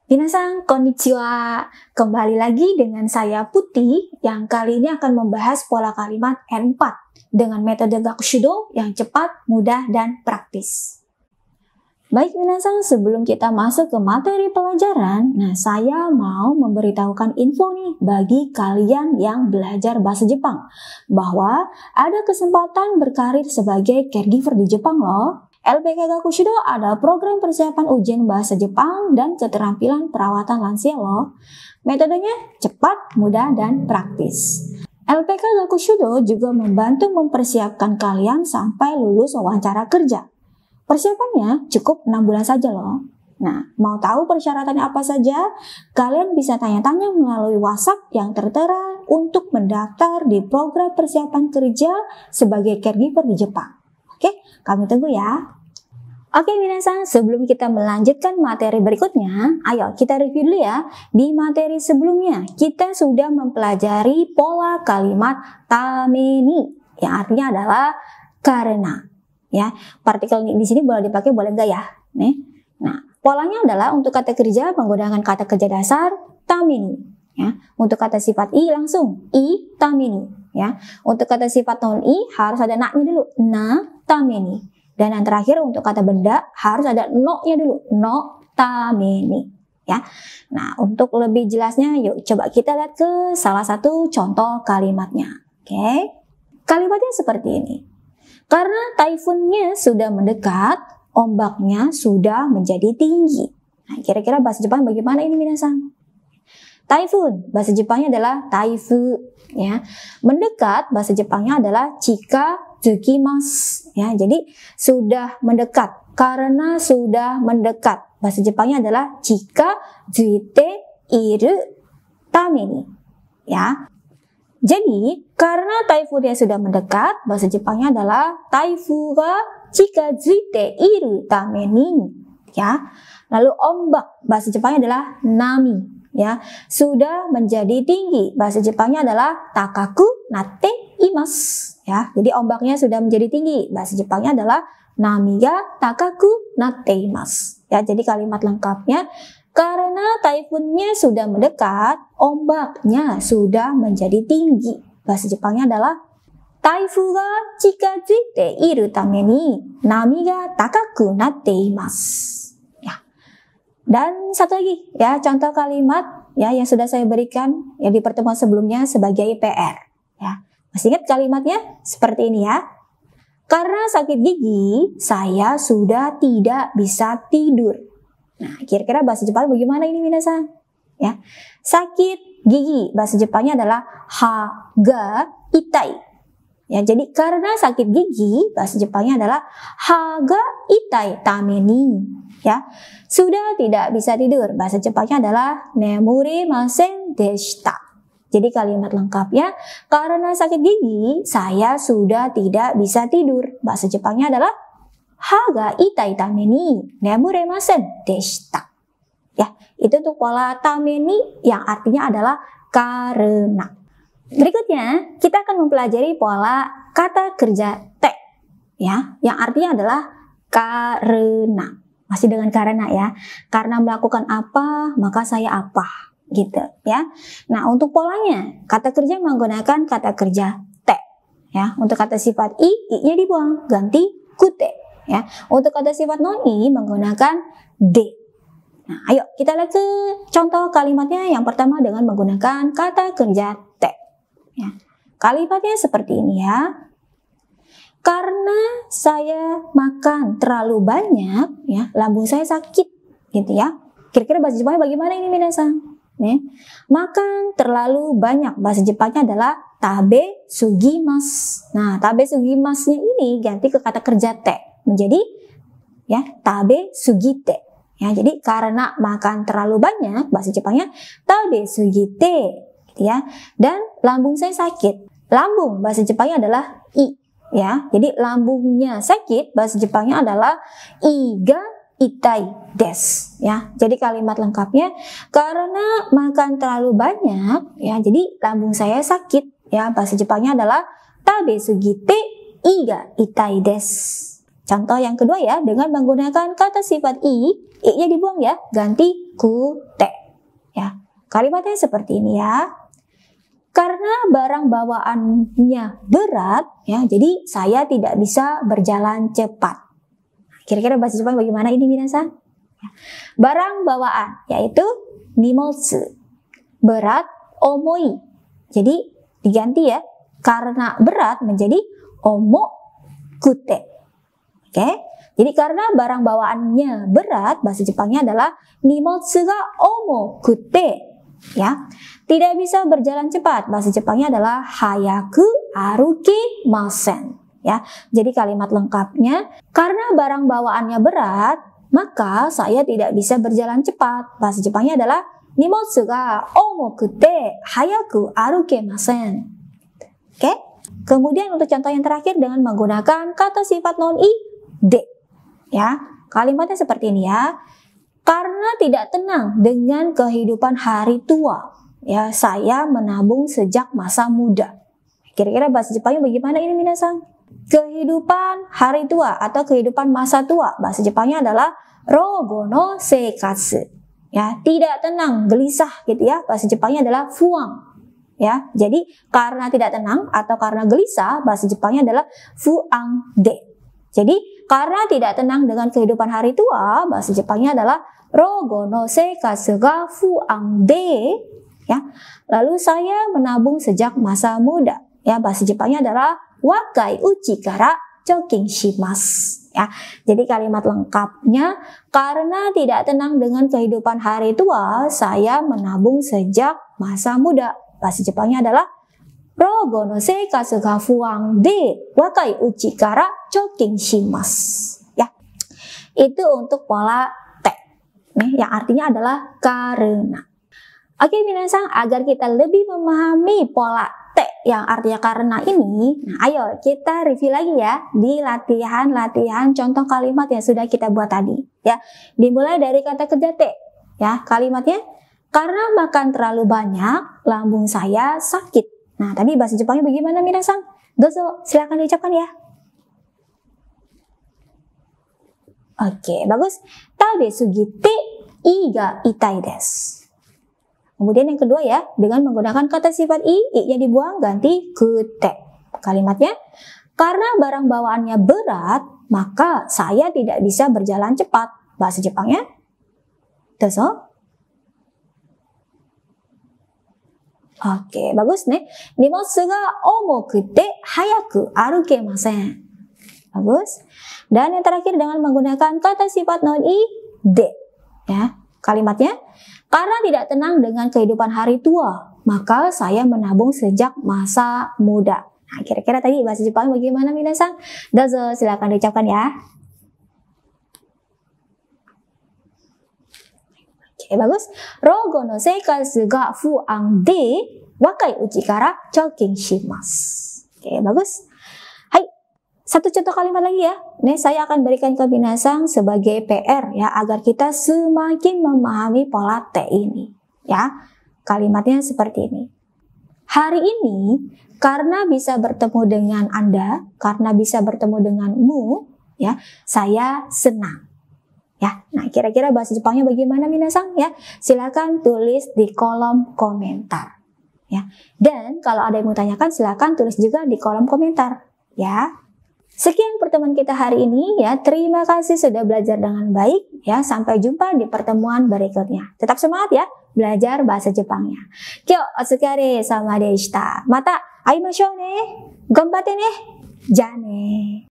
Minasan, konnichiwa. Kembali lagi dengan saya Putih yang kali ini akan membahas pola kalimat N4 dengan metode Gakushudo yang cepat, mudah, dan praktis. Baik minasan, sebelum kita masuk ke materi pelajaran, saya mau memberitahukan info nih bagi kalian yang belajar bahasa Jepang bahwa ada kesempatan berkarir sebagai caregiver di Jepang loh. LPK Gakushudo ada program persiapan ujian bahasa Jepang dan keterampilan perawatan lansia loh. Metodenya cepat, mudah, dan praktis. LPK Gakushudo juga membantu mempersiapkan kalian sampai lulus wawancara kerja. Persiapannya cukup 6 bulan saja loh. Nah, mau tahu persyaratannya apa saja? Kalian bisa tanya-tanya melalui WhatsApp yang tertera untuk mendaftar di program persiapan kerja sebagai caregiver di Jepang. Oke, kami tunggu ya. Oke minasan, sebelum kita melanjutkan materi berikutnya, ayo kita review dulu ya. Di materi sebelumnya, kita sudah mempelajari pola kalimat tameni, yang artinya adalah karena. Ya, partikel di sini boleh dipakai, boleh enggak ya? Nah, polanya adalah untuk kata kerja menggunakan kata kerja dasar tameni. Ya, untuk kata sifat i langsung i tameni. Ya, untuk kata sifat non i harus ada na-nya dulu, na tameni. Dan yang terakhir untuk kata benda harus ada no-nya dulu, no tameni. Ya. Nah, untuk lebih jelasnya yuk coba kita lihat ke salah satu contoh kalimatnya. Oke. Kalimatnya seperti ini. Karena taifunnya sudah mendekat, ombaknya sudah menjadi tinggi. Nah, kira-kira bahasa Jepang bagaimana ini minasan? Taifun, bahasa Jepangnya adalah taifu. Ya. Mendekat, bahasa Jepangnya adalah chika tsukimasu. Ya, jadi sudah mendekat. Karena sudah mendekat, bahasa Jepangnya adalah chika tsuite iru tameni. Ya. Jadi, karena taifunnya sudah mendekat, bahasa Jepangnya adalah taifu ga chikazute iru tameni. Ya. Lalu ombak, bahasa Jepangnya adalah nami. Ya, sudah menjadi tinggi. Bahasa Jepangnya adalah takaku natte imasu. Ya, jadi ombaknya sudah menjadi tinggi. Bahasa Jepangnya adalah nami ga takaku natte imasu. Ya, jadi kalimat lengkapnya karena taifunnya sudah mendekat, ombaknya sudah menjadi tinggi. Bahasa Jepangnya adalah taifu ga chikazute iru tameni nami ga takaku natte imasu. Dan satu lagi ya, contoh kalimat ya yang sudah saya berikan ya di pertemuan sebelumnya sebagai PR ya. Masih ingat kalimatnya? Seperti ini ya. Karena sakit gigi, saya sudah tidak bisa tidur. Nah, kira-kira bahasa Jepang bagaimana ini minasan? Ya. Sakit gigi, bahasa Jepangnya adalah ha ga itai. Ya, jadi karena sakit gigi, bahasa Jepangnya adalah ha ga itai tameni. Ya, sudah tidak bisa tidur. Bahasa Jepangnya adalah nemuremasen deshita. Jadi kalimat lengkapnya, karena sakit gigi, saya sudah tidak bisa tidur. Bahasa Jepangnya adalah ha ga itai tameni nemuremasen deshita. Ya, itu untuk pola tameni yang artinya adalah karena. Berikutnya, kita akan mempelajari pola kata kerja te. Ya, yang artinya adalah karena. Masih dengan karena ya, karena melakukan apa maka saya apa gitu ya. Nah, untuk polanya kata kerja menggunakan kata kerja te ya. Untuk kata sifat i-nya dibuang, ganti kute ya. Untuk kata sifat non i menggunakan de. Nah, ayo kita lihat ke contoh kalimatnya. Yang pertama dengan menggunakan kata kerja te ya. Kalimatnya seperti ini ya. Karena saya makan terlalu banyak, ya, lambung saya sakit, gitu ya. Kira-kira bahasa Jepangnya bagaimana ini minasan? Makan terlalu banyak, bahasa Jepangnya adalah tabe sugimasu. Nah, tabe sugimasnya ini ganti ke kata kerja te, menjadi ya tabe sugite. Ya, jadi karena makan terlalu banyak, bahasa Jepangnya tabe sugite, gitu ya. Dan lambung saya sakit. Lambung bahasa Jepangnya adalah i. Ya, jadi lambungnya sakit, bahasa Jepangnya adalah iga itai des. Ya, jadi kalimat lengkapnya karena makan terlalu banyak, ya, jadi lambung saya sakit. Ya, bahasa Jepangnya adalah tabe sugite iga itai des. Contoh yang kedua ya, dengan menggunakan kata sifat i-nya dibuang ya, ganti kute. Ya, kalimatnya seperti ini ya. Karena barang bawaannya berat, ya, jadi saya tidak bisa berjalan cepat. Kira-kira bahasa Jepang bagaimana ini minasan? Ya. Barang bawaan yaitu nimotsu, berat, omoi. Jadi diganti ya, karena berat menjadi omokute. Oke, jadi karena barang bawaannya berat, bahasa Jepangnya adalah nimotsu ga omokute. Ya, tidak bisa berjalan cepat, bahasa Jepangnya adalah hayaku arukimasen. Ya, jadi kalimat lengkapnya, karena barang bawaannya berat, maka saya tidak bisa berjalan cepat. Bahasa Jepangnya adalah nimotsu ga omokute hayaku arukimasen. Oke, kemudian untuk contoh yang terakhir dengan menggunakan kata sifat non i de. Ya, kalimatnya seperti ini ya. Karena tidak tenang dengan kehidupan hari tua, ya, saya menabung sejak masa muda. Kira-kira bahasa Jepangnya bagaimana ini minasan? Kehidupan hari tua atau kehidupan masa tua, bahasa Jepangnya adalah rogo no seikatsu. Ya, tidak tenang, gelisah gitu ya. Bahasa Jepangnya adalah fuang. Ya, jadi karena tidak tenang atau karena gelisah, bahasa Jepangnya adalah fuang de. Jadi karena tidak tenang dengan kehidupan hari tua, bahasa Jepangnya adalah rogo no seikatsu ga fuang de. Ya, lalu saya menabung sejak masa muda. Ya, bahasa Jepangnya adalah wakai uchi kara chokin shimasu. Ya, jadi kalimat lengkapnya, karena tidak tenang dengan kehidupan hari tua, saya menabung sejak masa muda. Bahasa Jepangnya adalah rogo no seikatsu ga fuang de wakai uchi kara chokin shimasu. Ya, itu untuk pola te, yang artinya adalah karena. Oke minasan, agar kita lebih memahami pola te yang artinya karena ini, nah ayo kita review lagi ya di latihan-latihan contoh kalimat yang sudah kita buat tadi ya. Dimulai dari kata kerja te ya, kalimatnya karena makan terlalu banyak lambung saya sakit. Nah tadi bahasa Jepangnya bagaimana minasan? Dozo, silakan diucapkan ya. Oke, bagus. Tabe sugite ii ga itai desu. Kemudian yang kedua ya, dengan menggunakan kata sifat i-nya dibuang, ganti kute. Kalimatnya, karena barang bawaannya berat, maka saya tidak bisa berjalan cepat. Bahasa Jepangnya, dozo. Oke, bagus nih. Nimotsu ga omokute hayaku arukemasen. Bagus. Dan yang terakhir dengan menggunakan kata sifat non i de. Ya, kalimatnya, karena tidak tenang dengan kehidupan hari tua, maka saya menabung sejak masa muda. Nah, kira-kira tadi bahasa Jepang bagaimana minasan? Dozo, silakan diucapkan ya. Oke, bagus. Rogo no seikatsu ga fuang de wakai uchi kara chokin shimasu. Oke, bagus. Hai, satu contoh kalimat lagi ya. Ini saya akan berikan ke minasan sebagai PR ya, agar kita semakin memahami pola te ini. Ya, kalimatnya seperti ini. Hari ini, karena bisa bertemu dengan Anda, karena bisa bertemu denganmu, ya, saya senang. Ya, nah kira-kira bahasa Jepangnya bagaimana minasan? Ya, silakan tulis di kolom komentar. Ya, dan kalau ada yang mau tanyakan, silakan tulis juga di kolom komentar. Ya. Sekian pertemuan kita hari ini ya. Terima kasih sudah belajar dengan baik ya. Sampai jumpa di pertemuan berikutnya. Tetap semangat ya belajar bahasa Jepangnya. Kyou otsukare sama deshita. Mata aimashou ne. Ganbatte ne. Ja ne.